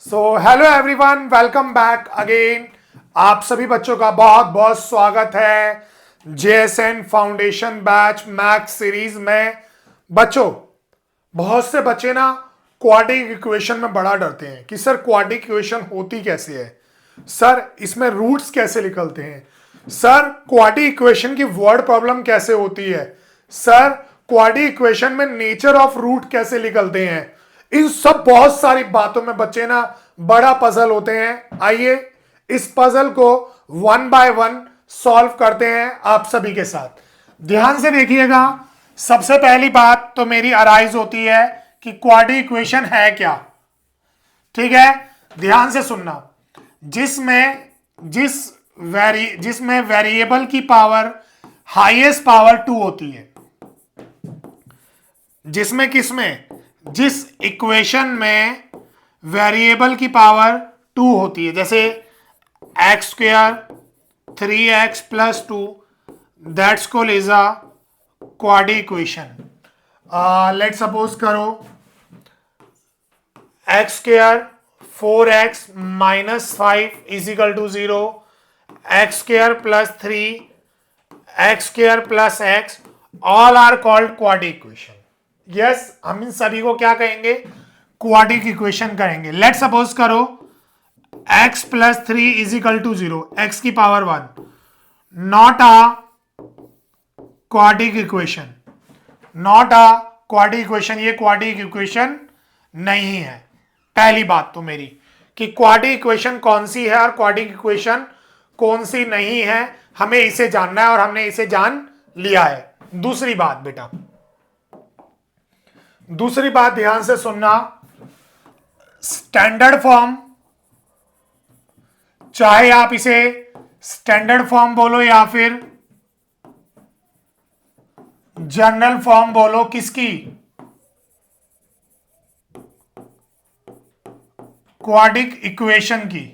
So hello everyone, welcome back again. आप सभी बच्चों का बहुत बहुत स्वागत है JSON foundation batch maths series में। बच्चों, बहुत से बच्चे ना क्वाड्रेटिक इक्वेशन में बड़ा डरते हैं कि सर क्वाड्रेटिक इक्वेशन होती कैसे है, सर इसमें रूट्स कैसे निकलते हैं, सर क्वाड्रेटिक इक्वेशन की वर्ड प्रॉब्लम कैसे होती है, सर क्वाड्रेटिक इक्वेशन में नेचर ऑफ रूट कैसे निकलते हैं। इन सब बहुत सारी बातों में बच्चे ना बड़ा पजल होते हैं। आइए इस पजल को वन बाय वन सॉल्व करते हैं आप सभी के साथ। ध्यान से देखिएगा। सबसे पहली बात तो मेरी अराइज होती है कि क्वाड्रेटिक इक्वेशन है क्या। ठीक है, ध्यान से सुनना। जिसमें वेरिएबल की पावर हाईएस्ट पावर 2 होती है, जिस इक्वेशन में वेरिएबल की पावर 2 होती है, जैसे x square 3x plus 2, that's called is a quadratic equation. Let suppose करो x square 4x minus 5 is equal to 0, x square plus 3, x square plus x, all are called quadratic equation. Yes, हम इन सभी को क्या कहेंगे? Quadratic equation कहेंगे। Let suppose करो x plus 3 is equal to 0, x की power 1, not a quadratic equation, not a quadratic equation. ये क्वाड्रेटिक इक्वेशन नहीं है। पहली बात तो मेरी कि क्वाड्रेटिक इक्वेशन कौन सी है और क्वाड्रेटिक इक्वेशन कौन सी नहीं है, हमें इसे जानना है और हमने इसे जान लिया है। दूसरी बात बेटा, दूसरी बात ध्यान से सुनना। स्टैंडर्ड फॉर्म, चाहे आप इसे स्टैंडर्ड फॉर्म बोलो या फिर जनरल फॉर्म बोलो, किसकी? क्वाड्रेटिक इक्वेशन की।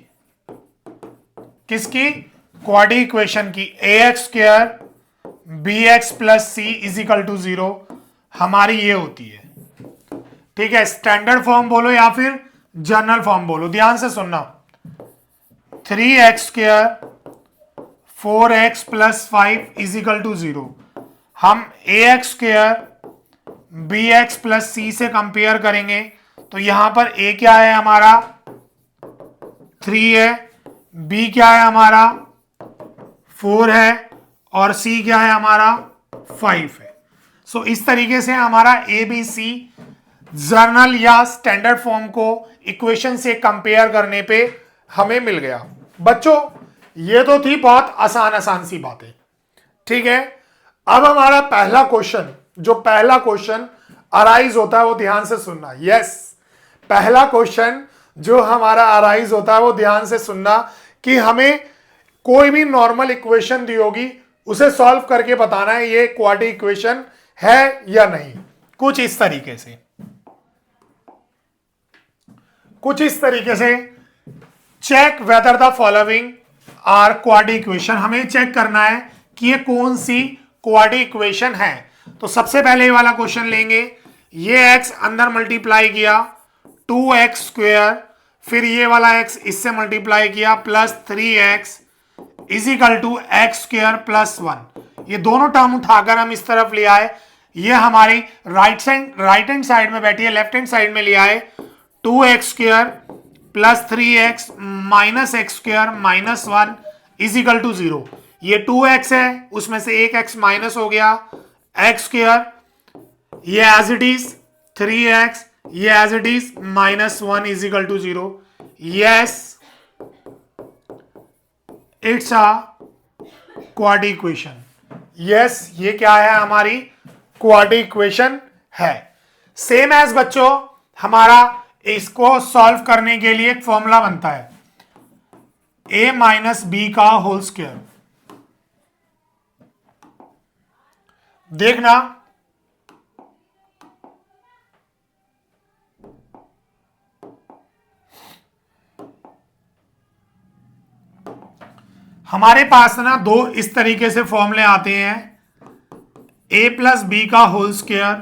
किसकी? क्वाड्रेटिक इक्वेशन की। A x square b x plus c is equal to 0 हमारी ये होती है। ठीक है, स्टैंडर्ड फॉर्म बोलो या फिर जनरल फॉर्म बोलो। ध्यान से सुनना। 3x square 4x plus 5 is equal to 0, हम a x square b x plus c से कंपेयर करेंगे तो यहां पर ए क्या है हमारा? 3 है, बी क्या है हमारा? 4 है, और सी क्या है हमारा? 5 है। सो इस तरीके से हमारा ए बी सी जर्नल या स्टैंडर्ड फॉर्म को इक्वेशन से कंपेयर करने पे हमें मिल गया। बच्चों, ये तो थी बहुत आसान आसान सी बातें। ठीक है, अब हमारा पहला क्वेश्चन, जो पहला क्वेश्चन अराइज होता है वो ध्यान से सुनना। यस, पहला क्वेश्चन जो हमारा अराइज होता है वो ध्यान से सुनना कि हमें कोई भी नॉर्मल इक्वेशन दी होगी उसे सॉल्व करके बताना है ये क्वाड्रेटिक इक्वेशन है या नहीं। कुछ इस तरीके से, कुछ इस तरीके से। Check whether the following are quadratic equation. हमें चेक करना है कि ये कौन सी क्वाड्रेटिक इक्वेशन है। तो सबसे पहले ये वाला क्वेश्चन लेंगे। ये x अंदर मल्टीप्लाई किया 2x स्क्वायर, फिर ये वाला x इससे मल्टीप्लाई किया plus 3x is equal to x square plus 1। ये दोनों टर्म उठाकर हम इस तरफ ले आए। ये हमारी राइट हैंड साइड में बैठी है, लेफ्ट हैंड साइड में लिया है 2x square plus 3x minus x square minus 1 is equal to 0। ये 2x है, उसमें से एक x माइनस हो गया, एक्स स्क्वायर, ये एज इट इज 3x, ये as it is minus 1 is equal to 0। Yes, it's a quadratic equation. Yes, ये क्या है? हमारी क्वाड्रेटिक इक्वेशन है। सेम एज बच्चों, हमारा इसको सॉल्व करने के लिए एक फॉर्मूला बनता है a माइनस बी का होल स्क्वायर। देखना, हमारे पास ना दो इस तरीके से फॉर्मूले आते हैं। a प्लस बी का whole square,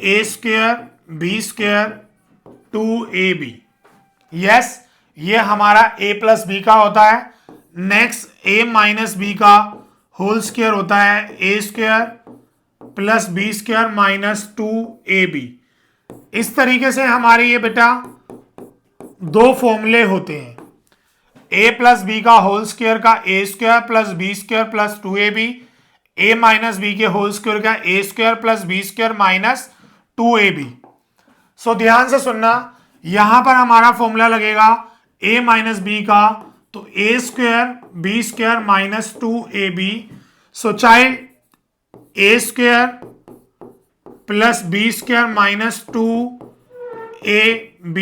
a square b square 2ab। Yes, ये हमारा a प्लस बी का होता है। नेक्स्ट a माइनस बी का होल स्क्वायर होता है a square plus b square minus 2ab। इस तरीके से हमारे ये बेटा दो फॉर्मूले होते हैं, a प्लस बी का होल स्क्वायर का a square plus b square plus 2ab, a minus b के होल स्क्वायर का a square plus b square minus 2ab। So ध्यान से सुनना, यहां पर हमारा फॉर्मूला लगेगा a माइनस बी का, तो a square b square minus 2ab। So चाहे a square plus b square minus 2ab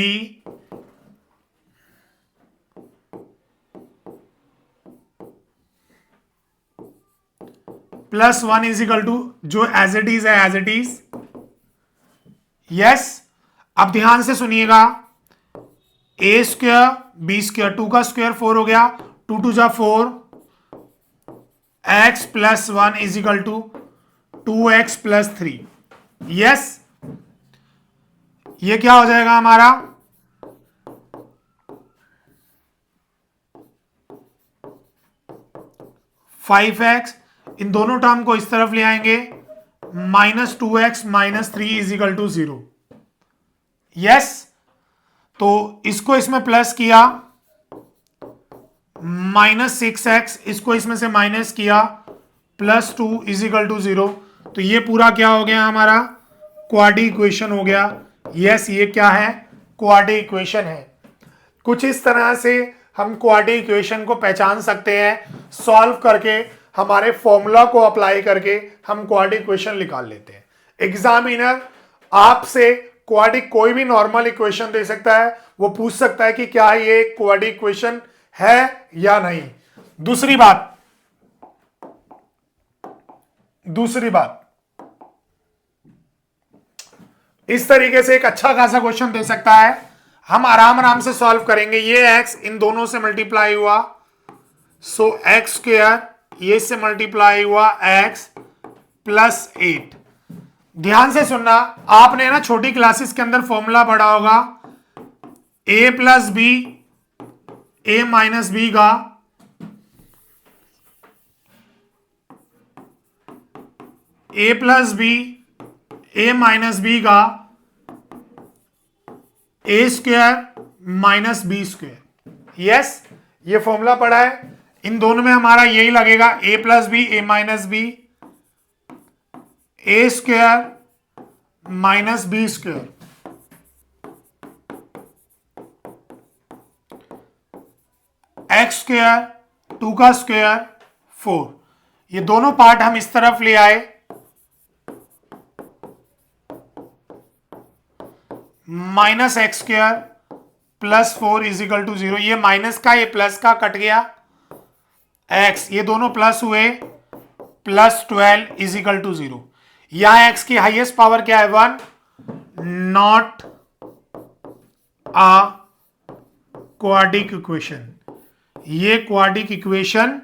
plus 1 is equal to, जो एज इट इज है एज इट इज। यस, अब ध्यान से सुनिएगा, ए स्क्वायर बी स्क्वायर, 2 का स्क्वायर 4 हो गया, 2 2 जा 4, x plus 1 is equal to 2x plus 3। Yes, ये क्या हो जाएगा हमारा, फाइव एक्स, इन दोनों टर्म को इस तरफ ले आएंगे, minus 2x minus 3 is equal to 0। Yes, तो इसको इसमें प्लस किया, माइनस 6x, इसको इसमें से माइनस किया, प्लस 2 इज इक्वल टू 0। तो ये पूरा क्या हो गया हमारा, क्वाड्रेटिक इक्वेशन हो गया। यस, ये क्या है, क्वाड्रेटिक इक्वेशन है। कुछ इस तरह से हम क्वाड्रेटिक इक्वेशन को पहचान सकते हैं, सॉल्व करके हमारे फॉर्मूला को अप्लाई करके हम क्वाड्रेटिक इक्वेशन निकाल लेते हैं। एग्जामिनर आपसे क्वाड्रेटिक कोई भी नॉर्मल इक्वेशन दे सकता है, वो पूछ सकता है कि क्या ये क्वाड्रेटिक इक्वेशन है या नहीं। दूसरी बात इस तरीके से एक अच्छा खासा क्वेश्चन दे सकता है, हम आराम से सॉल्व करेंगे। ये x इन दोनों से मल्टीप्लाई हुआ, सो एक्स स्क्वायर, ये से मल्टीप्लाई हुआ x प्लस 8। ध्यान से सुनना, आपने ना छोटी क्लासेस के अंदर फॉर्मूला पढ़ा होगा, a plus b a minus b का a plus b a minus b का a square minus b square. Yes, ये फॉर्मूला पढ़ा है, इन दोनों में हमारा यही लगेगा, a plus b a minus b a square minus b square. X square, 2 का स्क्वायर 4, ये दोनों पार्ट हम इस तरफ ले आए, minus x square plus 4 is equal to 0। ये माइनस का ये प्लस का कट गया, x, ये दोनों प्लस हुए, प्लस 12 इज इक्वल टू 0। यहां x की हाईएस्ट पावर क्या है, 1, नॉट अ क्वाड्रेटिक इक्वेशन। ये क्वाड्रेटिक इक्वेशन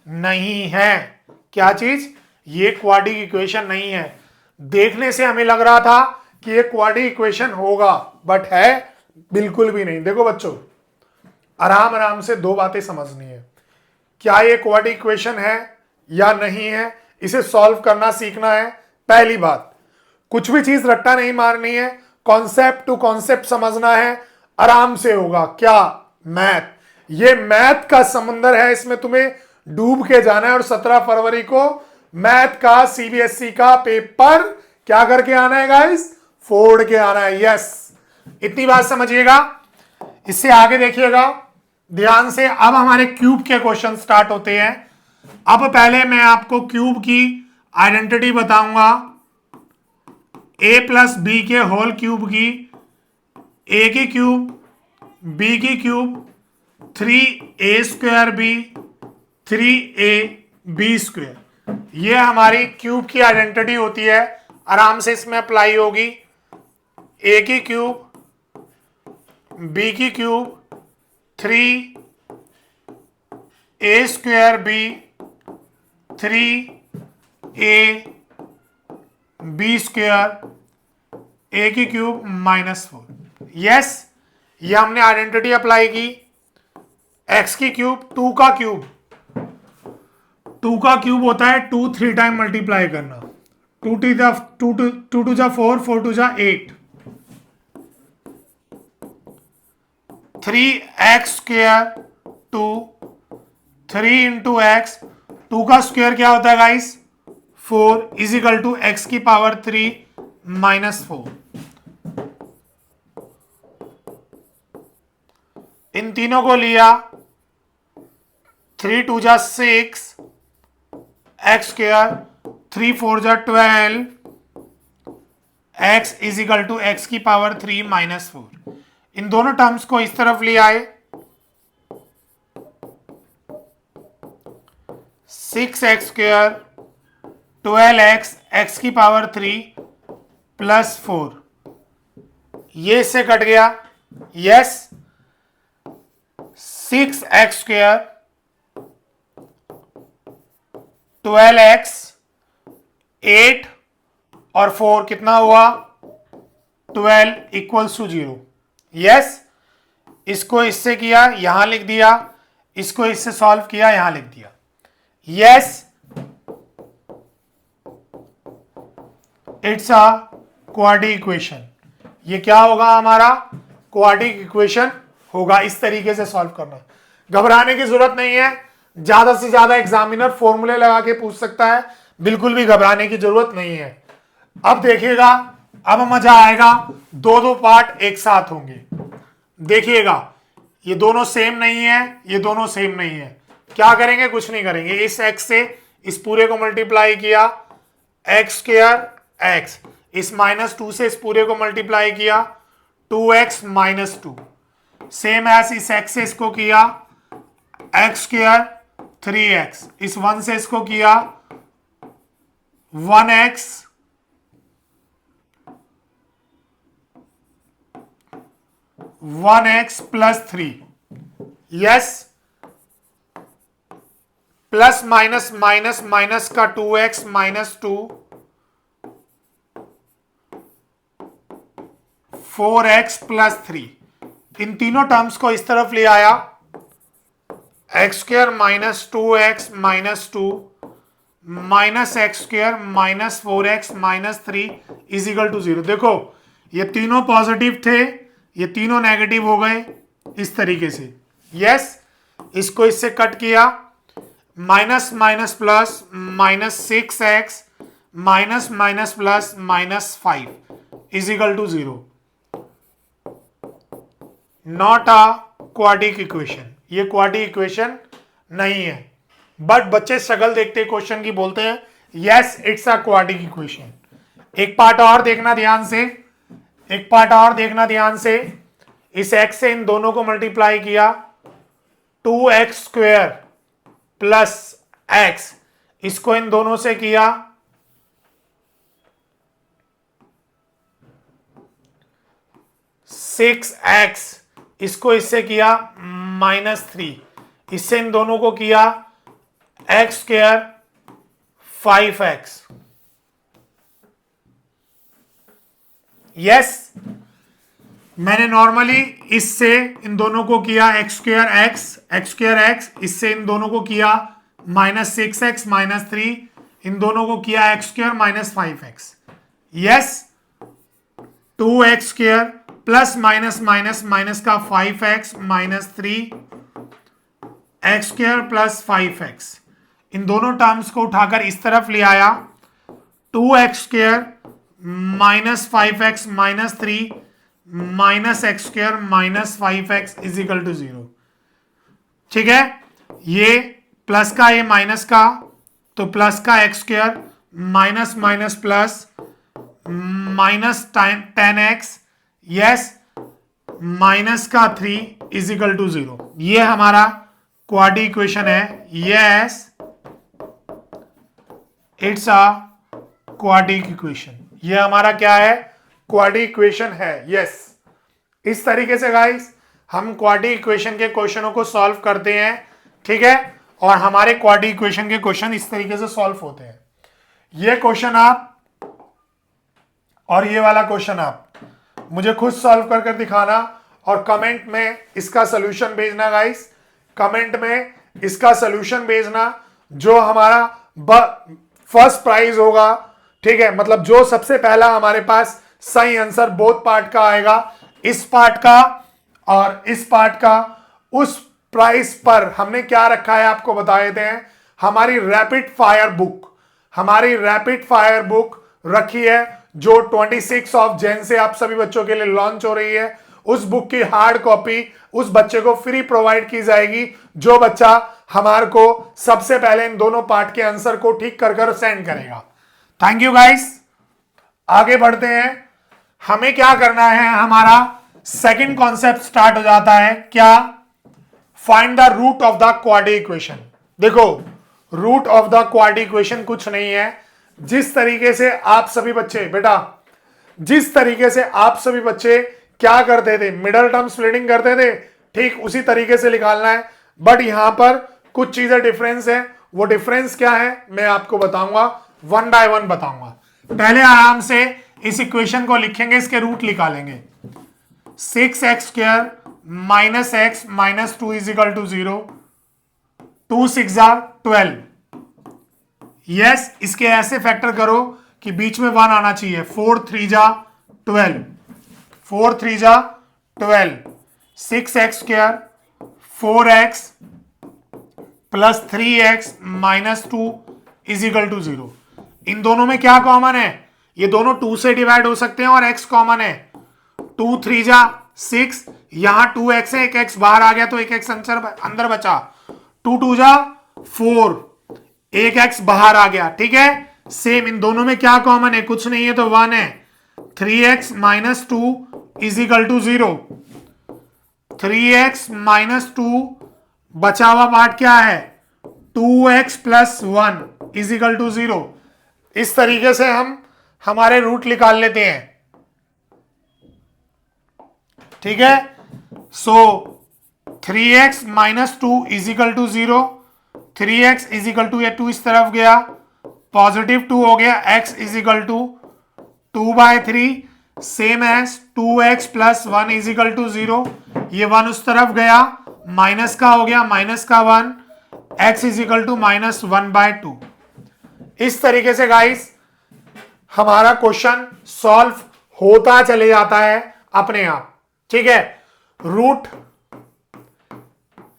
नहीं है। क्या चीज, ये क्वाड्रेटिक इक्वेशन नहीं है। देखने से हमें लग रहा था कि ये क्वाड्रेटिक इक्वेशन होगा, बट है बिल्कुल भी नहीं। देखो बच्चों, आराम से दो बातें समझनी है, क्या ये क्वाड्रेटिक इक्वेशन है या नहीं है, इसे सॉल्व करना सीखना है। पहली बात, कुछ भी चीज रट्टा नहीं मारनी है, कॉन्सेप्ट टू कॉन्सेप्ट समझना है, आराम से होगा। क्या, मैथ, ये मैथ का समंदर है, इसमें तुम्हें डूब के जाना है। और 17 फरवरी को मैथ का सीबीएसई का पेपर क्या करके आना है गाइस, फोड़ के आना है। यस, इतनी बात समझिएगा। इससे आगे देखिएगा ध्यान से, अब हमारे क्यूब के क्वेश्चन स्टार्ट होते हैं। अब पहले मैं आपको क्यूब की आइडेंटिटी बताऊंगा, a प्लस बी के होल क्यूब की, a की क्यूब b की cube 3a square b 3a b square, ये हमारी क्यूब की आइडेंटिटी होती है। आराम से इसमें अप्लाई होगी, a की क्यूब b की cube 3a square b 3a b square a की क्यूब माइनस 4। यस, ये हमने आइडेंटिटी अप्लाई की, एक्स की क्यूब, 2 का क्यूब, 2 का क्यूब होता है 2 3 टाइम मल्टीप्लाई करना, 2 टू जा 4, 4 टू जा 8, 3x square to 3 into x, 2 का स्क्वेयर क्या होता है गाइस 4 इजिकल टू एक्स की पावर 3 माइनस 4। इन तीनों को लिया, 3 टू जा 6 एक्स स्क्वेयर, 3 4 जा 12 एक्स इजिकल टू एक्स की पावर 3 माइनस 4। इन दोनों टर्म्स को इस तरफ ले आए, 6x स्क्वेयर 12x एक्स की पावर 3 प्लस 4, ये इससे कट गया, यस 6x स्क्वेयर 12x 8 और 4 कितना हुआ 12 इक्वल्स टू 0। यस, इसको इससे किया यहां लिख दिया, इसको इससे सॉल्व किया यहां लिख दिया। Yes, it's a quadratic equation. ये क्या होगा हमारा क्वाड्रेटिक इक्वेशन होगा। इस तरीके से सॉल्व करना, घबराने की जरूरत नहीं है। ज्यादा से ज्यादा एग्जामिनर फॉर्मूले लगा के पूछ सकता है, बिल्कुल भी घबराने की जरूरत नहीं है। अब देखिएगा, अब मजा आएगा, दो दो पार्ट एक साथ होंगे। देखिएगा, ये दोनों सेम नहीं है, ये दोनों सेम नहीं है। क्या करेंगे, कुछ नहीं करेंगे, इस एक्स से इस पूरे को मल्टीप्लाई किया, एक्स स्क्वायर एक्स, इस -2 से इस पूरे को मल्टीप्लाई किया, 2x माइनस 2, सेम एस इस एक्स से इसको किया, एक्स स्क्वायर 3x, इस 1 से इसको किया 1x 1x plus 3, yes, plus minus minus minus का 2x माइनस 2, 4x प्लस 3। इन तीनों टर्म्स को इस तरफ ले आया, x square minus 2x minus 2 minus x square minus 4x minus 3 is equal to 0। देखो, ये तीनों पॉजिटिव थे, ये तीनों नेगेटिव हो गए इस तरीके से। यस, इसको इससे कट किया, minus minus plus minus 6x minus minus plus minus 5 is equal to 0। Not a quadratic equation, ये क्वाड्रेटिक इक्वेशन नहीं है। बट बच्चे स्ट्रगल देखते क्वेश्चन की, बोलते हैं yes it's a quadratic equation. एक पार्ट और देखना ध्यान से, एक पार्ट और देखना ध्यान से। इस x से इन दोनों को मल्टीप्लाई किया, 2x स्क्वेयर प्लस x, इसको इन दोनों से किया, (6x), इसको इससे किया -3, इससे इन दोनों को किया एक्स स्क्वायर 5x। यस, मैंने नॉर्मली इससे इन दोनों को किया एक्स स्क्वायर एक्स, इससे इन दोनों को किया -6x -3, इन दोनों को किया x square -5x। Yes, 2x square plus minus minus minus का 5x -3 x square plus 5x। इन दोनों टर्म्स को उठाकर इस तरफ ले आया, 2x square minus 5x minus 3 minus x square minus 5x is equal to 0। ठीक है, ये प्लस का ये माइनस का, तो प्लस का x square minus minus plus minus 10x, yes, minus का 3 इज इक्वल टू 0। ये हमारा क्वाड्रेटिक इक्वेशन है। Yes, it's a quadratic equation. ये हमारा क्या है, क्वाड्रेटिक इक्वेशन है। यस, इस तरीके से गाइस हम क्वाड्रेटिक इक्वेशन के क्वेश्चनों को सॉल्व करते हैं। ठीक है, और हमारे क्वाड्रेटिक इक्वेशन के क्वेश्चन इस तरीके से सॉल्व होते हैं। ये क्वेश्चन आप और ये वाला क्वेश्चन आप मुझे खुद सॉल्व कर दिखाना, और कमेंट में इसका सोल्यूशन भेजना गाइस, कमेंट में इसका सोल्यूशन भेजना। जो हमारा फर्स्ट प्राइज होगा, ठीक है, मतलब जो सबसे पहला हमारे पास सही आंसर बोथ पार्ट का आएगा, इस पार्ट का और इस पार्ट का, उस प्राइस पर हमने क्या रखा है आपको बता देते हैं। हमारी रैपिड फायर बुक, हमारी रैपिड फायर बुक रखी है जो 26 ऑफ जैन से आप सभी बच्चों के लिए लॉन्च हो रही है। उस बुक की हार्ड कॉपी उस बच्चे को फ्री प्रोवाइड की जाएगी जो बच्चा हमारे को सबसे पहले इन दोनों पार्ट के आंसर को ठीक कर कर सेंड करेगा। थैंक यू गाइस, आगे बढ़ते हैं। हमें क्या करना है, हमारा सेकंड कॉन्सेप्ट स्टार्ट हो जाता है। क्या? Find the root of the quadratic equation. देखो, root of the quadratic equation कुछ नहीं है, जिस तरीके से आप सभी बच्चे बेटा, जिस तरीके से आप सभी बच्चे क्या करते थे, मिडल टर्म स्प्लिटिंग करते थे, ठीक उसी तरीके से निकालना है। बट यहां पर कुछ चीजें डिफरेंस है। वो डिफरेंस क्या है मैं आपको बताऊंगा, वन बाय वन बताऊंगा। पहले आराम से इस इक्वेशन को लिखेंगे, इसके रूट निकालेंगे। 6x² minus x minus 2 is equal to 0, 2 6 12। Yes, इसके ऐसे फैक्टर करो कि बीच में 1 आना चाहिए। 4 3 12, 4 3 12, 6x² 4x plus 3x minus 2 is equal to 0। इन दोनों में क्या कॉमन है? ये दोनों 2 से डिवाइड हो सकते हैं और x कॉमन है। 2 3 6, यहां 2x है, एक x बाहर आ गया तो एक x अंदर बचा। 2 2 4, एक x बाहर आ गया, ठीक है। सेम इन दोनों में क्या कॉमन है? कुछ नहीं है तो 1 है। 3x minus 2 is equal to 0। 3x minus 2, बचा हुआ पार्ट क्या है? 2x plus 1 is equal to 0। इस तरीके से हम हमारे रूट निकाल लेते हैं, ठीक है। So 3x minus 2 is equal to 0, 3x is equal to, ये 2 इस तरफ गया, पॉजिटिव 2 हो गया, x is equal to 2/3, same as 2x plus 1 is equal to 0, ये 1 उस तरफ गया, माइनस का हो गया, माइनस का 1, x is equal to minus 1/2। इस तरीके से गाइस हमारा क्वेश्चन सॉल्व होता चले जाता है अपने आप, ठीक है। रूट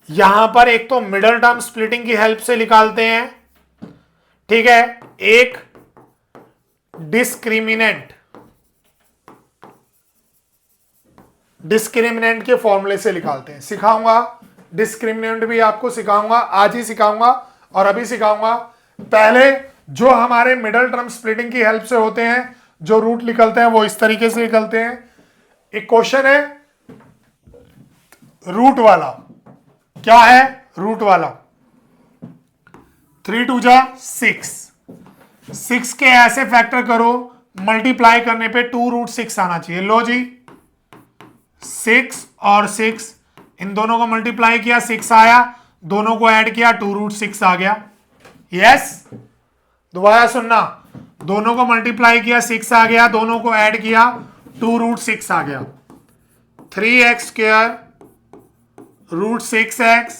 यहां पर एक तो मिडल टर्म स्प्लिटिंग की हेल्प से निकालते हैं, ठीक है। एक डिस्क्रिमिनेंट के फॉर्मूले से निकालते हैं। सिखाऊंगा, डिस्क्रिमिनेंट भी आपको सिखाऊंगा, आज ही सिखाऊंगा और अभी सिखाऊंगा। पहले जो हमारे मिडल टर्म स्प्लिटिंग की हेल्प से होते हैं, जो रूट निकलते हैं वो इस तरीके से निकलते हैं। एक क्वेश्चन है रूट वाला, क्या है रूट वाला? 3 2 6, 6 के ऐसे फैक्टर करो, मल्टीप्लाई करने पे 2√6 आना चाहिए। लो जी, 6 और 6 इन दोनों को मल्टीप्लाई किया, 6 आया, दोनों को ऐड किया, 2√6 आ गया। यस, दोबारा सुनना, दोनों को मल्टीप्लाई किया, 6 आ गया, दोनों को ऐड किया, 2√6 आ गया। 3x² √6x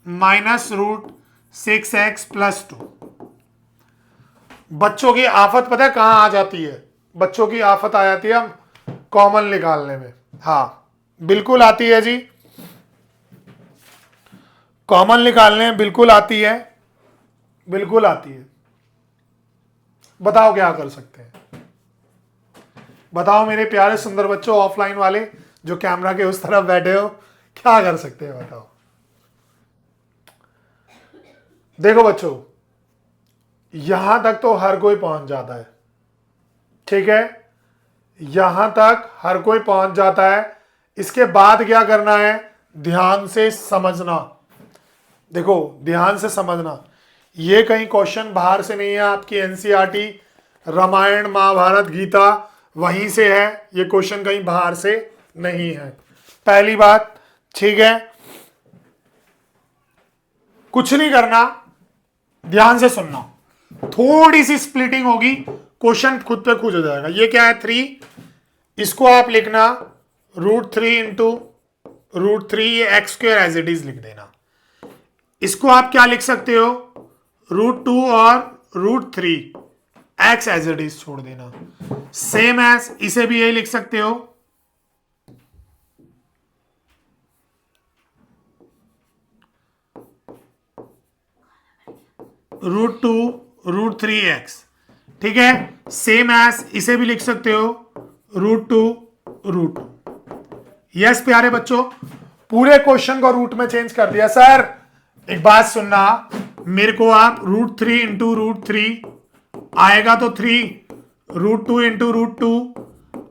minus √6x plus 2। बच्चों की आफत पता है कहां आ जाती है? बच्चों की आफत आ जाती है हम कॉमन निकालने में। हाँ बिल्कुल आती है जी, कॉमन निकालने में बिल्कुल आती है, बिल्कुल आती है। बताओ क्या कर सकते हैं? बताओ मेरे प्यारे सुंदर बच्चों, ऑफलाइन वाले जो कैमरा के उस तरफ बैठे हो, क्या कर सकते हैं बताओ? देखो बच्चों, यहां तक तो हर कोई पहुंच जाता है, ठीक है, यहां तक हर कोई पहुंच जाता है। इसके बाद क्या करना है? ध्यान से समझना। देखो ध्यान से समझना, ये कहीं क्वेश्चन बाहर से नहीं है, आपकी एनसीईआरटी रामायण महाभारत गीता वहीं से है, ये क्वेश्चन कहीं बाहर से नहीं है, पहली बात, ठीक है। कुछ नहीं करना, ध्यान से सुनना, थोड़ी सी स्प्लिटिंग होगी, क्वेश्चन खुद पे खुद हो जाएगा। ये क्या है? 3, इसको आप लिखना √3 इंटू √3 ये x square as it is लिख देना। इसको आप क्या लिख सकते हो, √2 और √3 एक्स एज इट इज छोड़ देना। सेम एज इसे भी यही लिख सकते हो, √2 √3 एक्स। ठीक है, सेम एज इसे भी लिख सकते हो, √2 √2। यस प्यारे बच्चों, पूरे क्वेश्चन को रूट में चेंज कर दिया। सर एक बात सुनना, मेरे को आप √3 इंटू √3 आएगा तो 3, √2 इंटू √2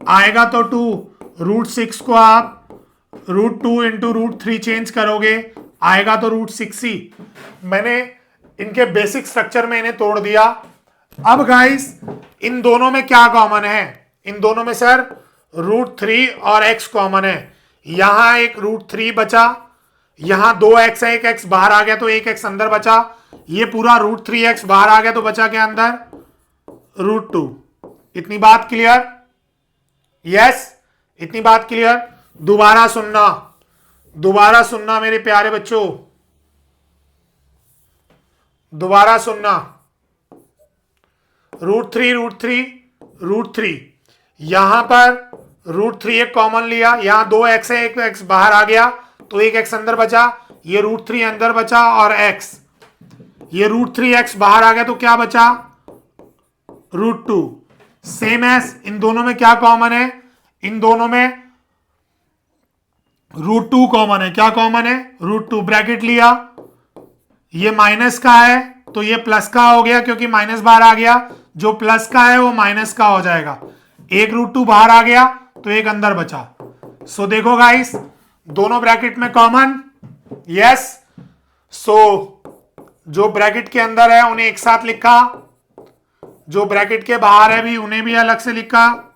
आएगा तो 2, √6 को आप √2 इंटू √3 चेंज करोगे आएगा तो √6 ही। मैंने इनके बेसिक स्ट्रक्चर में इन्हें तोड़ दिया। अब गाइस इन दोनों में क्या कॉमन है, इन दोनों में सर √3 और x कॉमन है। यहां एक √3 बचा, यहां 2x है, एक x बाहर आ गया तो एक x अंदर बचा, ये पूरा √3x बाहर आ गया तो बचा क्या अंदर, √2। इतनी बात क्लियर? यस, इतनी बात क्लियर। दोबारा सुनना, दोबारा सुनना मेरे प्यारे बच्चों, दोबारा सुनना। √3 यहां पर √3 एक कॉमन लिया, यहां 2x है, एक x बाहर आ गया तो एक x अंदर बचा, ये √3 अंदर बचा और x, ये √3x बाहर आ गया तो क्या बचा, √2। सेम एस इन दोनों में क्या कॉमन है, इन दोनों में √2 कॉमन है। क्या कॉमन है, √2। ब्रैकेट लिया, ये माइनस का है तो ये प्लस का हो गया क्योंकि माइनस बाहर आ गया, जो प्लस का है वो माइनस का हो जाएगा। एक √2 बाहर आ गया तो एक अंदर बचा। सो देखो गाइस, दोनों ब्रैकेट में कॉमन, यस। सो जो ब्रैकेट के अंदर है उन्हें एक साथ लिखा, जो ब्रैकेट के बाहर है भी उन्हें भी अलग से लिखा।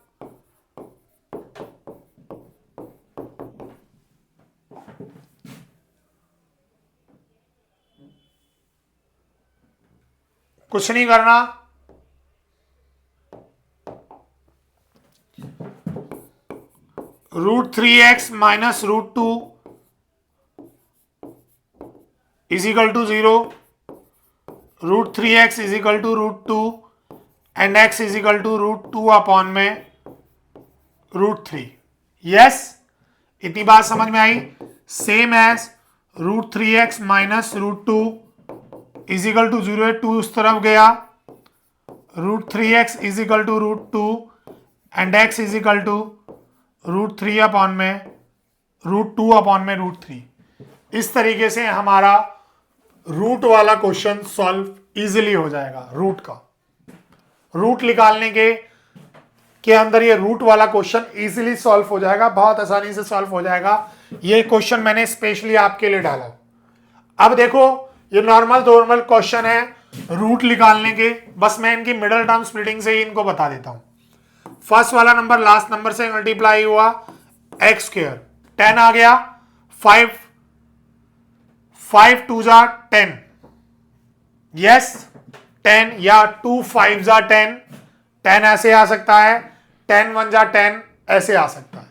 कुछ नहीं करना, √3x minus √2 is equal to 0, √3x is equal to √2 and x is equal to √2 upon में √3। यस, इतनी बात समझ में आई। Same as √3x minus √2 is equal to 0, 2 उस तरफ गया, √3x is equal to √2 and x is equal to √3 upon में √2 अपॉन में √3। इस तरीके से हमारा रूट वाला क्वेश्चन सॉल्व इजीली हो जाएगा। रूट का रूट निकालने के अंदर ये रूट वाला क्वेश्चन इजीली सॉल्व हो जाएगा, बहुत आसानी से सॉल्व हो जाएगा। ये क्वेश्चन मैंने स्पेशली आपके लिए डाला। अब देखो ये नॉर्मल क्वेश्चन है रूट निकालने के, बस मैं इनकी मिडिल टर्म स्प्लिटिंग से ही इनको बता देता हूं। फर्स्ट वाला नंबर लास्ट नंबर से मल्टीप्लाई हुआ, एक्स स्क्वायर 10 आ गया, 5 2 जा 10, यस 10 या 2 5 जा 10, 10 ऐसे आ सकता है, 10 1 जा 10 ऐसे आ सकता है।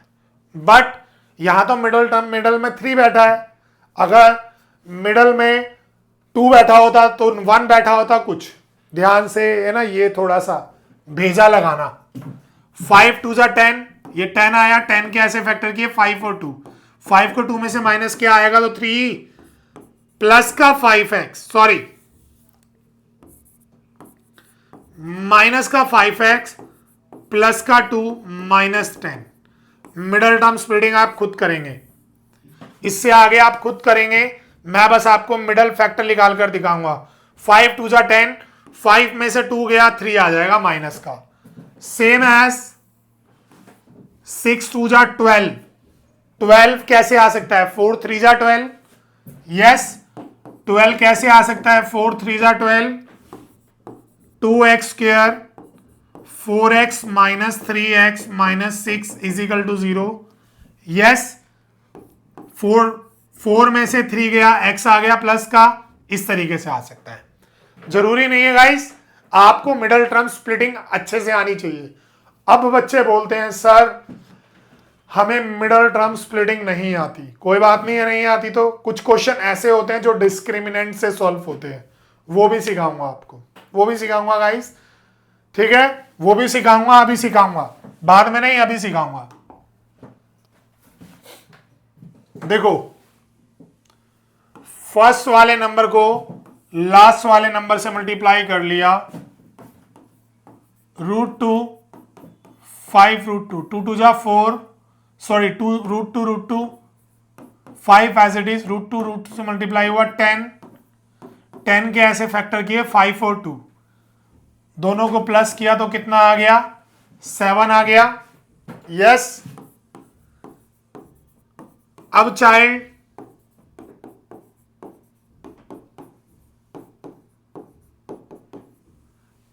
बट यहां तो मिडल में 3 बैठा है, अगर मिडल में 2 बैठा होता तो 1 बैठा होता, कुछ ध्यान से है ना, ये थोड़ा सा भेजा लगाना। 5 2 जा 10, ये 10 आया, 10 के ऐसे फैक्टर किए 5 और 2, 5 को 2 में से माइनस क्या आएगा तो 3 प्लस का 5x, सॉरी माइनस का 5x प्लस का 2 माइनस 10। मिडल टर्म स्प्लिटिंग आप खुद करेंगे, इससे आगे आप खुद करेंगे, मैं बस आपको मिडल फैक्टर निकाल कर दिखाऊंगा। 5 2 जा 10, 5 में से 2 गया 3 आ जाएगा माइनस का। सेम एज 6 2 जा 12, 12 कैसे आ सकता है, 4 3 जा 12, यस 12 कैसे आ सकता है, 4 3 जा 12, 2x square 4x minus 3x minus 6 is equal to 0, yes 4 में से 3 गया, x आ गया प्लस का, इस तरीके से आ सकता है। जरूरी नहीं है गाइस आपको मिडल टर्म स्प्लिटिंग अच्छे से आनी चाहिए। अब बच्चे बोलते हैं सर हमें मिडल टर्म स्प्लिटिंग नहीं आती, कोई बात नहीं है, नहीं आती तो कुछ क्वेश्चन ऐसे होते हैं जो डिस्क्रिमिनेंट से सॉल्व होते हैं, वो भी सिखाऊंगा आपको, वो भी सिखाऊंगा गाइस, ठीक है, वो भी सिखाऊंगा, अभी सिखाऊंगा, बाद में नहीं, अभी सिखाऊंगा। देखो, फर्स्ट वाले नंबर को लास्ट वाले नंबर से मल्टीप्लाई कर लिया, √2 5√2, 2 2 जा 4, सॉरी 2 √2 5 एज इट इज, √2 से मल्टीप्लाई हुआ 10, 10 के ऐसे फैक्टर किए 5 और 2, दोनों को प्लस किया तो कितना आ गया, 7 आ गया। यस, अब चाइल्ड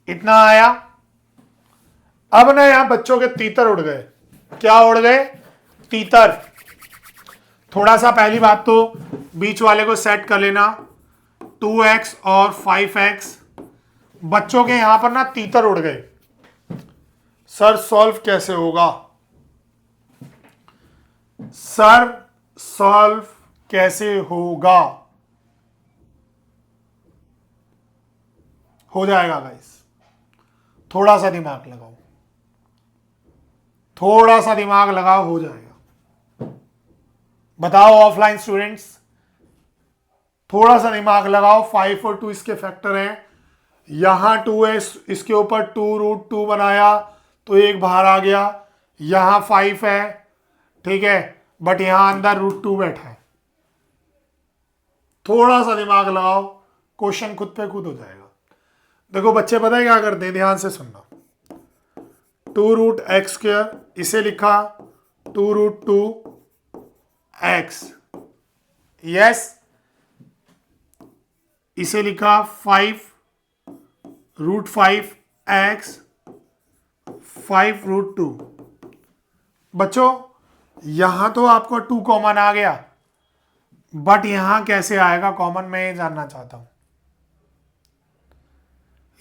इतना आया। अब ना यहां बच्चों के तीतर उड़ गए, क्या उड़ गए, तीतर। थोड़ा सा पहली बात तो बीच वाले को सेट कर लेना, 2x और 5x, बच्चों के यहां पर ना तीतर उड़ गए, सर सॉल्व कैसे होगा, सर सॉल्व कैसे होगा, हो जाएगा गाइस, थोड़ा सा दिमाग लगाओ, थोड़ा सा दिमाग लगाओ, हो जाएगा। बताओ ऑफलाइन स्टूडेंट्स, थोड़ा सा दिमाग लगाओ, 5 और 2 इसके फैक्टर हैं, यहां 2 है, इसके ऊपर 2√2 बनाया तो एक बाहर आ गया, यहां 5 है, ठीक है, बट यहां अंदर √2 बैठा है, थोड़ा सा दिमाग लगाओ, क्वेश्चन खुद पे खुद हो जाएगा। देखो बच्चे पता है क्या करते हैं, ध्यान से सुनना, 2√x², इसे लिखा 2√2x, यस, इसे लिखा 5√5x, 5√2। बच्चों यहां तो आपको 2 कॉमन आ गया, बट यहां कैसे आएगा कॉमन, मैं ये जानना चाहता हूं।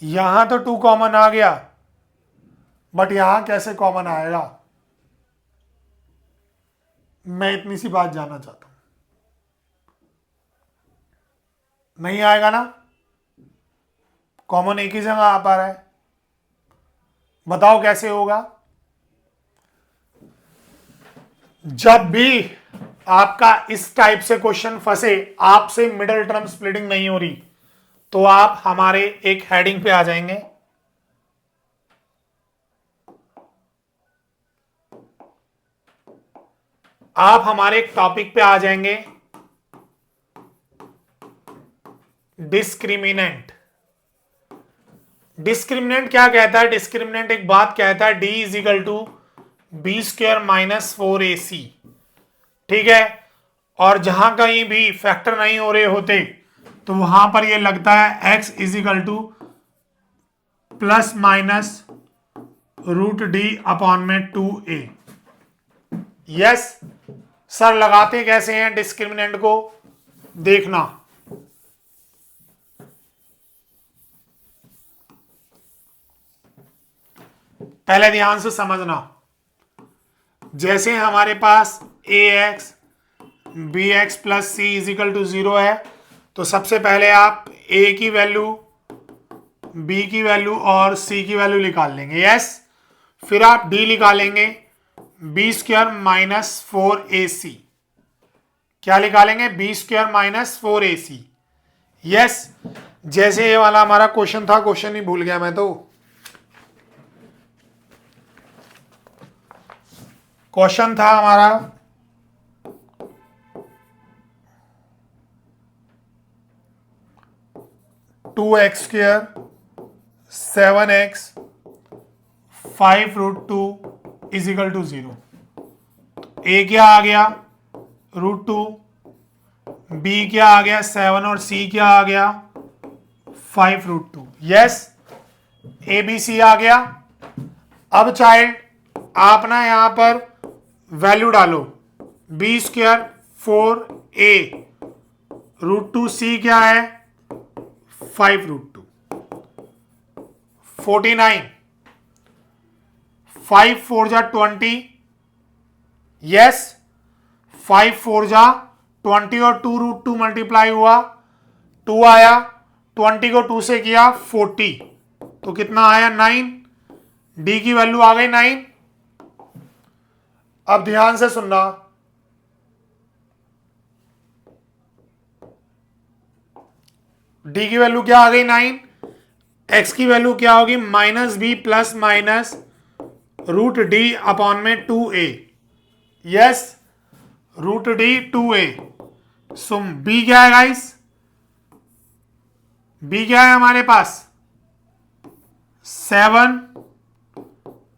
यहां तो 2 कॉमन आ गया, बट यहां कैसे कॉमन आएगा, मैं इतनी सी बात जानना चाहता हूं। नहीं आएगा ना, कॉमन एक ही जगह आ पा रहा है, बताओ कैसे होगा। जब भी आपका इस टाइप से क्वेश्चन फंसे, आपसे मिडिल टर्म स्प्लिटिंग नहीं हो रही, तो आप हमारे एक हेडिंग पे आ जाएंगे, आप हमारे एक टॉपिक पे आ जाएंगे, डिस्क्रिमिनेंट। डिस्क्रिमिनेंट क्या कहता है, डिस्क्रिमिनेंट एक बात कहता है, D = B² - 4AC, ठीक है, और जहां कहीं भी फैक्टर नहीं हो रहे होते तो वहां पर ये लगता है x = ±√D/2a। यस, सर लगाते कैसे हैं डिस्क्रिमिनेंट को, देखना, पहले ध्यान से समझना। जैसे हमारे पास ax bx + c = 0 है, तो सबसे पहले आप a की वैल्यू, b की वैल्यू और c की वैल्यू निकाल लेंगे, यस, फिर आप d निकालेंगे, b² - 4ac, क्या निकालेंगे, b² - 4ac, यस। जैसे ये वाला हमारा क्वेश्चन था, क्वेश्चन ही भूल गया मैं तो, क्वेश्चन था हमारा 2x², 7x, 5√2 = 0। a क्या आ गया, √2, b क्या आ गया 7 और c क्या आ गया 5√2, यस, ABC आ गया। अब चाइल्ड आप ना यहां पर वैल्यू डालो, b² 4a, √2c क्या है 5√2, 49, 5 4 जा 20, यस 5 4 जा 20 और 2 रूट 2 मल्टीप्लाई हुआ 2 आया, 20 को 2 से किया 40, तो कितना आया 9, डी की वैल्यू आ गई 9। अब ध्यान से सुनना, डी की वैल्यू क्या आ गई 9, एक्स की वैल्यू क्या होगी -b plus minus root d upon में 2a, yes root d 2a। So b क्या है गाइस, बी क्या है हमारे पास 7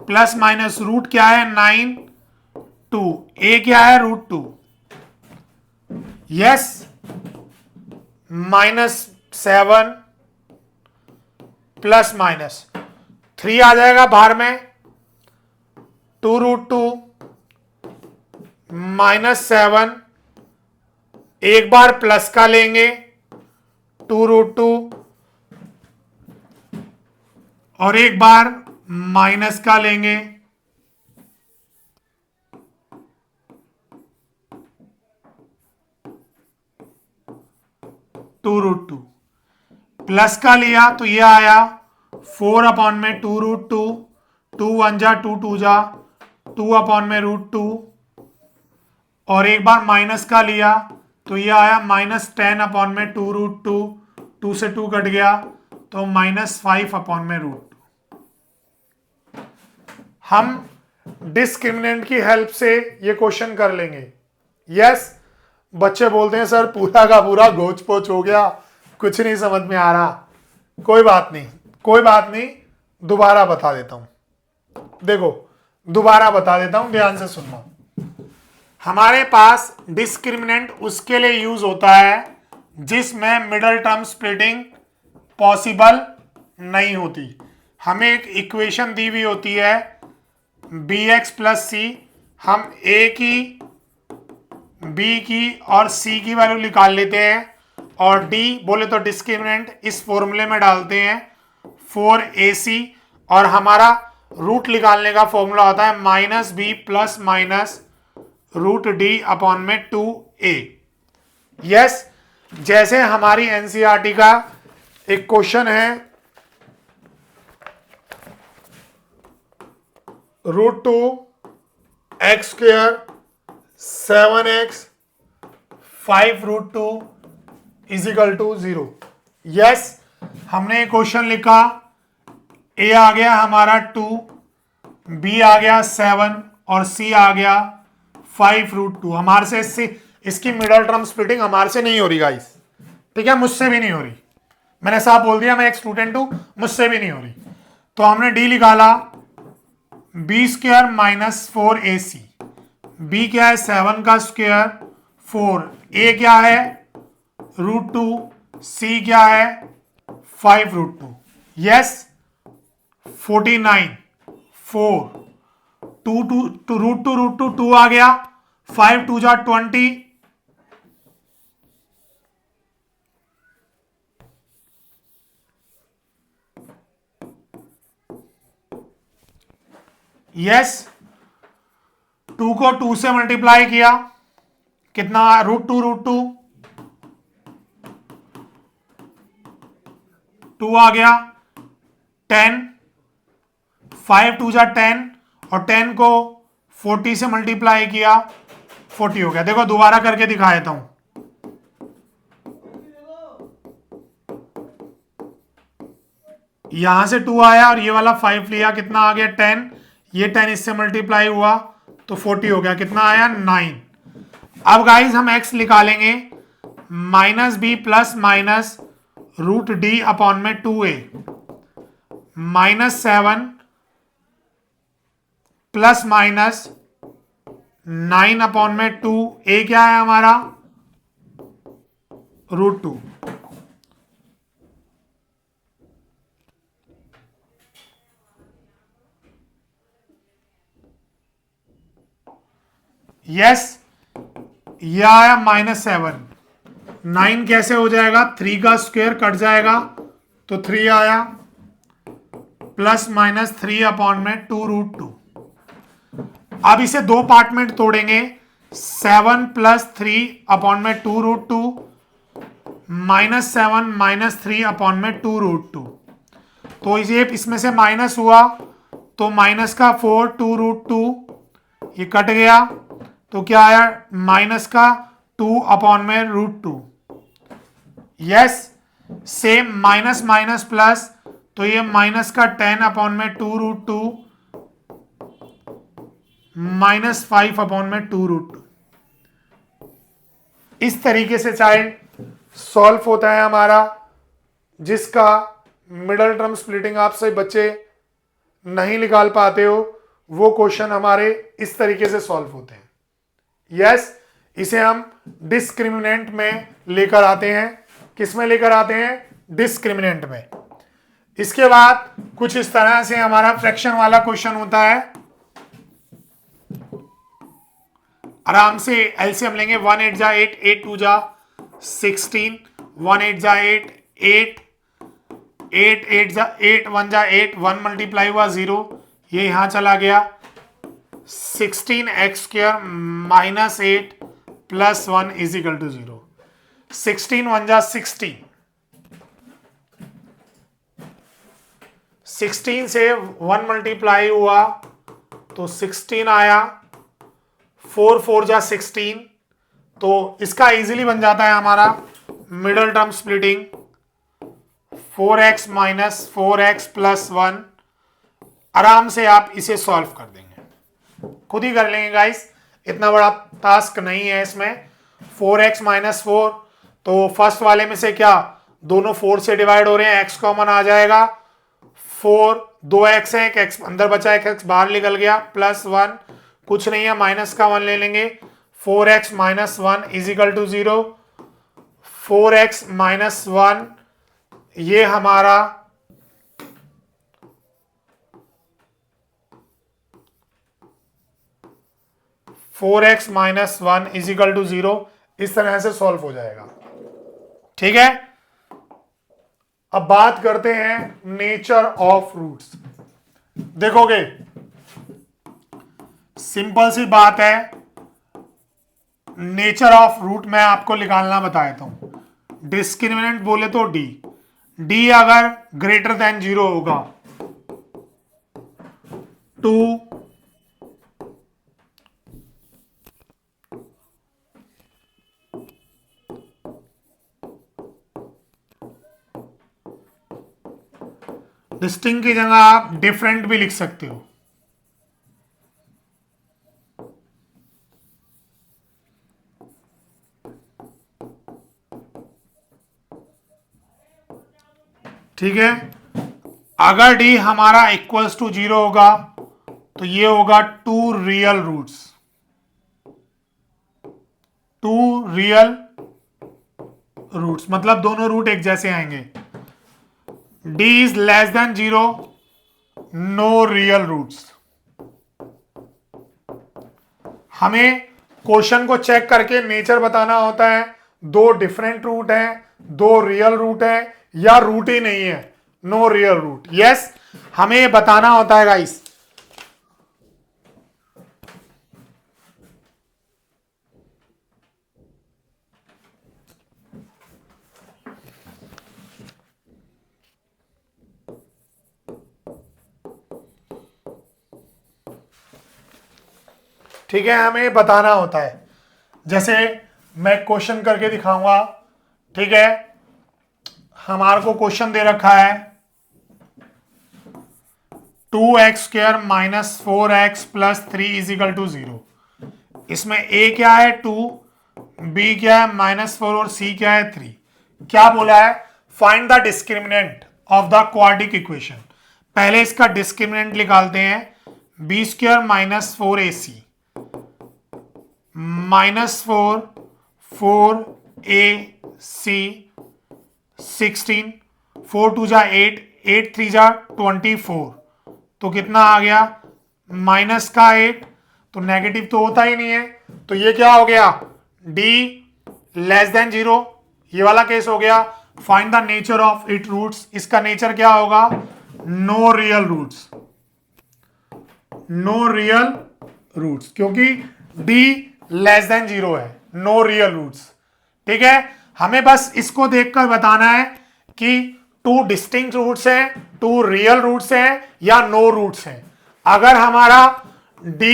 प्लस माइनस रूट क्या है 9 2, ए क्या है √2, यस -7 प्लस माइनस 3 आ जाएगा बाहर में, 2 √2 -7, एक बार प्लस का लेंगे 2 √2 और एक बार माइनस का लेंगे 2 √2, प्लस का लिया तो ये आया 4 अपॉन में 2 √2, 2 1 जा 2 2 जा 2 अपॉन में √2 और एक बार माइनस का लिया तो ये आया -10 अपॉन में 2 √2, 2 से 2 कट गया तो -5 अपॉन में √2। हम डिस्क्रिमिनेंट की हेल्प से ये क्वेश्चन कर लेंगे। यस बच्चे बोलते हैं सर पूरा का पूरा गोच पोच हो गया, कुछ नहीं समझ में आ रहा। कोई बात नहीं, कोई बात नहीं, दोबारा बता देता हूं। देखो दोबारा बता देता हूं, ध्यान से सुनना। हमारे पास डिस्क्रिमिनेंट उसके लिए यूज होता है जिसमें मिडल टर्म स्प्लिटिंग पॉसिबल नहीं होती। हमें एक इक्वेशन दी हुई होती है bx प्लस सी, हम a की b की और c की वैल्यू निकाल लेते हैं और d बोले तो डिस्क्रिमिनेंट इस फॉर्मूले में डालते हैं 4ac और हमारा रूट निकालने का फॉर्मूला होता है -b plus minus root d upon में 2a। यस जैसे हमारी एनसीईआरटी का एक क्वेश्चन है √2 x स्क्वायर 7x 5 √2 इजिकल टू 0। यस हमने एक क्वेश्चन लिखा, a आ गया हमारा 2, b आ गया 7 और c आ गया 5 √2। हमारे से इसकी मिडल टर्म स्प्लिटिंग हमारे से नहीं हो रही गाइस, ठीक है, मुझसे भी नहीं हो रही। मैंने साफ बोल दिया मैं एक स्टूडेंट हूं, मुझसे भी नहीं हो रही। तो हमने डी निकाला b square minus 4ac, b क्या है 7 का स्क्वायर 4, a क्या है √2, c क्या है 5 √2। यस 49 4 2 √2 2 आ गया, 5 2 जा 20, यस 2 को 2 से मल्टीप्लाई किया, कितना √2 2 आ गया 10, 5 2 जा 10 और 10 को 40 से मल्टीप्लाई किया 40 हो गया। देखो दोबारा करके दिखा देता हूं, यहां से 2 आया और ये वाला 5 लिया, कितना आ गया 10, ये 10 इससे मल्टीप्लाई हुआ तो 40 हो गया, कितना आया 9। अब गाइस हम x निकालेंगे -b plus minus root d upon में 2a, -7 प्लस माइनस 9 अपॉन में 2, a क्या है हमारा √2। यस ये आया -7, 9 कैसे हो जाएगा, 3 का स्क्वायर कट जाएगा तो 3 आया, प्लस माइनस 3 अपॉन में 2 √2। अब इसे दो पार्ट में तोड़ेंगे, 7 प्लस 3 अपॉन में 2√2 -7 -3 अपॉन में 2√2। तो ये इसमें से माइनस हुआ तो माइनस का 4 2√2 ये कट गया, तो क्या आया माइनस का 2 अपॉन में √2। Yes, same minus minus plus, तो ये माइनस का 10 अपॉन में 2√2 -5 अपॉन में 2√2। इस तरीके से चाइल्ड सॉल्व होता है हमारा, जिसका मिडल टर्म स्प्लिटिंग आप सभी बच्चे नहीं निकाल पाते हो, वो क्वेश्चन हमारे इस तरीके से सॉल्व होते हैं। यस, इसे हम डिस्क्रिमिनेंट में लेकर आते हैं। किस में लेकर आते हैं? डिस्क्रिमिनेंट में। इसके बाद कुछ इस तरह से हमारा फ्रैक्शन वाला क्वेश्चन होता है। आराम से एलसीएम लेंगे, 1 8 जा 8, 8 2 जा 16, 1 8 जा 8, 8 8 8 जा 8 1 जा 8, 1 मल्टीप्लाई हुआ 0, ये यहां चला गया। 16x² minus 8 plus 1 is equal to 0। 16 1 जा 16, 16 से 1 मल्टीप्लाई हुआ तो 16 आया, 4 4 जा 16, तो इसका इजीली बन जाता है हमारा middle term splitting 4x minus 4x plus 1। आराम से आप इसे सॉल्व कर देंगे, खुद ही कर लेंगे गाइस, इतना बड़ा टास्क नहीं है इसमें। 4x माइनस 4, तो फर्स्ट वाले में से क्या दोनों 4 से डिवाइड हो रहे हैं, x कॉमन आ जाएगा, 4 2x है, एक x अंदर बचा, एक x बाहर निकल गया, प्लस 1 कुछ नहीं है, माइनस का 1 ले लेंगे, 4x minus 1 is equal to 0। 4x minus 1 ये हमारा -1 इज इक्वल टू 0, इस तरह से सॉल्व हो जाएगा। ठीक है, अब बात करते हैं नेचर ऑफ रूट्स। देखोगे सिंपल सी बात है, नेचर ऑफ रूट मैं आपको निकालना बता देता हूं। डिस्क्रिमिनेंट बोले तो डी अगर ग्रेटर देन 0 होगा, 2 डिस्टिंक्ट की जगह आप डिफरेंट भी लिख सकते हो। ठीक है, अगर डी हमारा इक्वल्स टू 0 होगा तो ये होगा 2 रियल रूट्स, 2 रियल रूट्स मतलब दोनों रूट एक जैसे आएंगे। d is less than 0, no real roots. हमें क्वेश्चन को चेक करके नेचर बताना होता है, दो डिफरेंट रूट हैं, दो रियल रूट है, या रूट ही नहीं है, नो रियल रूट। यस, हमें ये बताना होता है गाइस। ठीक है, हमें बताना होता है। जैसे मैं क्वेश्चन करके दिखाऊंगा। ठीक है, हमारे को क्वेश्चन दे रखा है 2x² minus 4x plus 3 is equal to 0। इसमें a क्या है 2, b क्या है -4 और c क्या है 3। क्या बोला है? Find the discriminant of the quadric equation. पहले इसका डिस्क्रिमिनेंट निकालते हैं, b² माइनस 4ac -4 4ac 16, 4 2 जा 8, 8 3 जा 24, तो कितना आ गया माइनस का 8, तो नेगेटिव तो होता ही नहीं है, तो ये क्या हो गया d लेस देन 0, ये वाला केस हो गया। Find the nature of it roots, इसका नेचर क्या होगा? No real roots, no real roots, क्योंकि d लेस देन 0 है, नो रियल रूट्स। ठीक है, हमें बस इसको देखकर बताना है कि टू डिस्टिंक्ट रूट्स हैं, टू रियल रूट्स हैं या नो रूट्स हैं। अगर हमारा d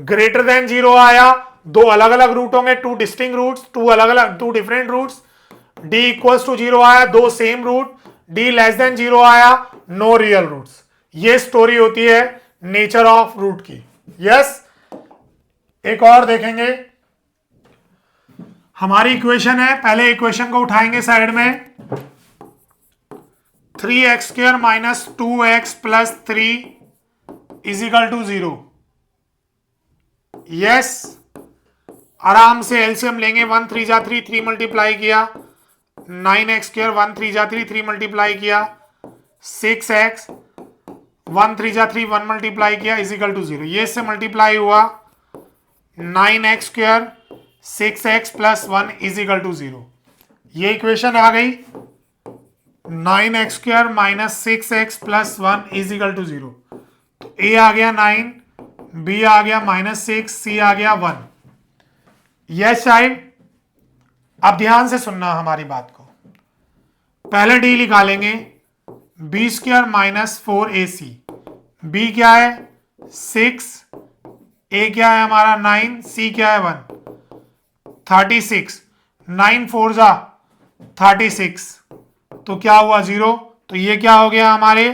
ग्रेटर देन 0 आया, दो अलग अलग रूट होंगे, टू डिस्टिंक्ट रूट्स, टू अलग अलग, two different roots. d equals to 0 आया, दो same root. d less than 0 आया, नो रियल रूट्स। ये स्टोरी होती है नेचर ऑफ रूट की। यस, एक और देखेंगे, हमारी इक्वेशन है, पहले इक्वेशन को उठाएंगे साइड में। 3x square minus 2x plus 3 is equal to 0। Yes, आराम से एलसीएम लेंगे, 1 3 जा 3, 3 मल्टीप्लाई किया, 9x स्क्वायर 1 3 जा 3, 3 मल्टीप्लाई किया, 6x 1 3 जा 3, 1 मल्टीप्लाई किया इज इक्वल टू 0। ये से मल्टीप्लाई हुआ 9x square 6x plus 1 is equal to 0। ये इक्वेशन आ गई। 9x square minus 6x plus 1 is equal to 0। तो a आ गया 9, b आ गया -6, c आ गया 1। यस साइड, अब ध्यान से सुनना हमारी बात को। पहले d निकालेंगे, b square minus 4ac। b क्या है 6, a क्या है हमारा 9, c क्या है 1। 36, 9 4 जा 36, तो क्या हुआ 0। तो ये क्या हो गया हमारे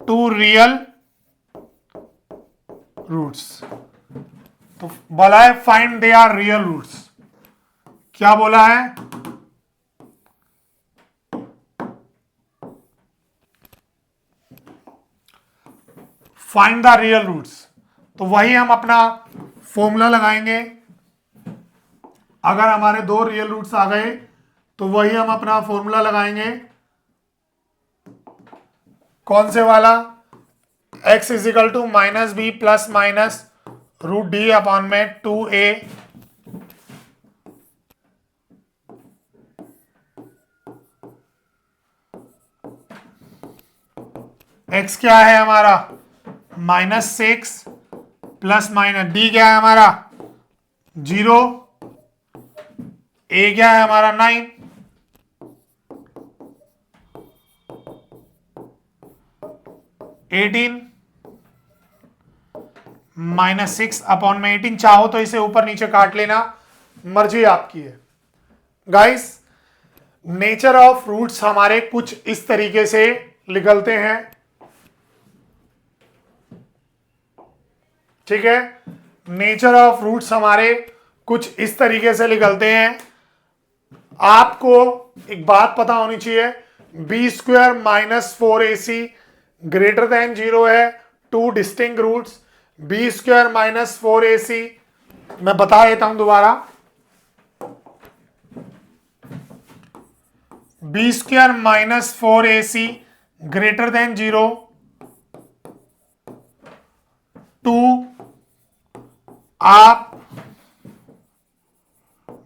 टू रियल रूट्स। तो बोला है find they are real roots. क्या बोला है, फाइंड द रियल रूट्स। तो वही हम अपना फॉर्मूला लगाएंगे। अगर हमारे दो रियल रूट्स आ गए तो वही हम अपना फॉर्मूला लगाएंगे। कौन से वाला, x is equal to minus b plus minus root d upon में 2a x क्या है हमारा -6 प्लस माइनस d क्या है हमारा 0, a क्या है हमारा 9, -6 अपॉन में 18। चाहो तो इसे ऊपर नीचे काट लेना, मर्जी आपकी है। गाइस, नेचर ऑफ रूट्स हमारे कुछ इस तरीके से निकलते हैं। ठीक है, नेचर ऑफ रूट्स हमारे कुछ इस तरीके से निकलते हैं। आपको एक बात पता होनी चाहिए, b square minus 4ac greater than 0 है, two distinct roots. B square minus 4ac, मैं बता देता हूं दोबारा, b square minus 4ac greater than 0, two आप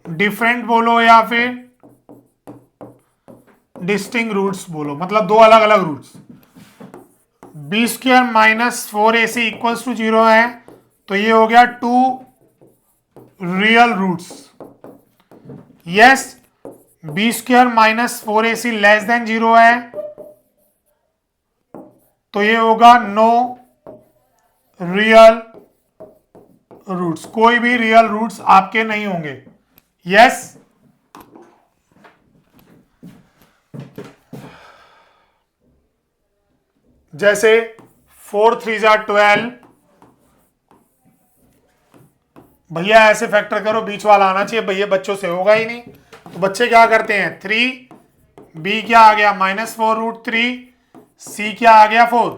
डिफरेंट बोलो या फिर डिस्टिंक्ट रूट्स बोलो, मतलब दो अलग अलग roots. B square minus 4ac equals to 0 है, तो ये हो गया two real roots. Yes, b square minus 4ac less than 0 है, तो ये होगा नो रियल रूट्स। कोई भी रियल रूट्स आपके नहीं होंगे। यस, जैसे 4 3 जा 12, भैया ऐसे फैक्टर करो, बीच वाला आना चाहिए, भैया बच्चों से होगा ही नहीं। तो बच्चे क्या करते हैं 3, बी क्या आ गया -4√3, सी क्या आ गया 4।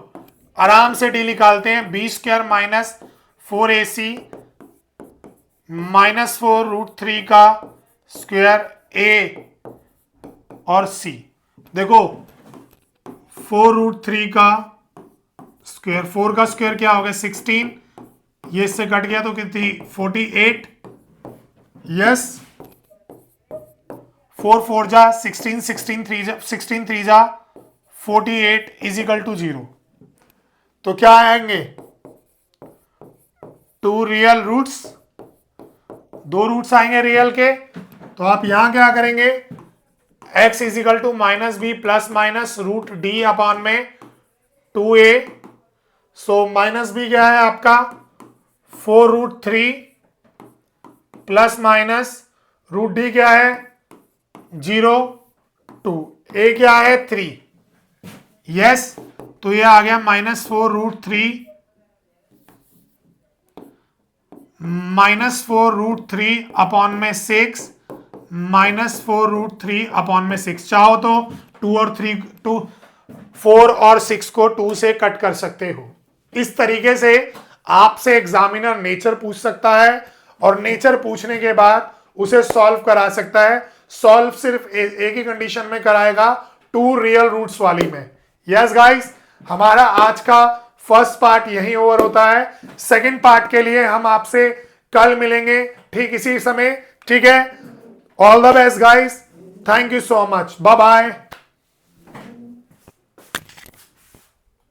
आराम से डी निकालते हैं, बी स्क्वायर माइनस 4ac -4√3 का स्क्वायर ए और सी। देखो 4√3 का स्क्वायर, 4 का स्क्वायर क्या हो गया 16, ये इससे कट गया तो कितनी 48। यस, 4 4 जा 16, 16 3 जा 48 इज इक्वल टू 0। तो क्या आएंगे 2 रियल रूट्स, 2 रूट्स आएंगे रियल के, तो आप यहां क्या करेंगे, x is equal to minus b plus minus root d upon में 2a। सो माइनस बी क्या है आपका 4√3 प्लस माइनस रूट डी क्या है 0 2, a क्या है 3। यस, तो ये आ गया -4√3 -4√3 अपॉन में 6 -4√3 अपॉन में 6। चाहो तो 2 और 3 2 4 और 6 को 2 से कट कर सकते हो। इस तरीके से आपसे एग्जामिनर नेचर पूछ सकता है और नेचर पूछने के बाद उसे सॉल्व करा सकता है। सॉल्व सिर्फ एक ही कंडीशन में कराएगा, 2 रियल रूट्स वाली में। यस गाइस, हमारा आज का फर्स्ट पार्ट यहीं ओवर होता है। सेकंड पार्ट के लिए हम आपसे कल मिलेंगे ठीक इसी समय, ठीक है। All the best guys, thank you so much, bye bye.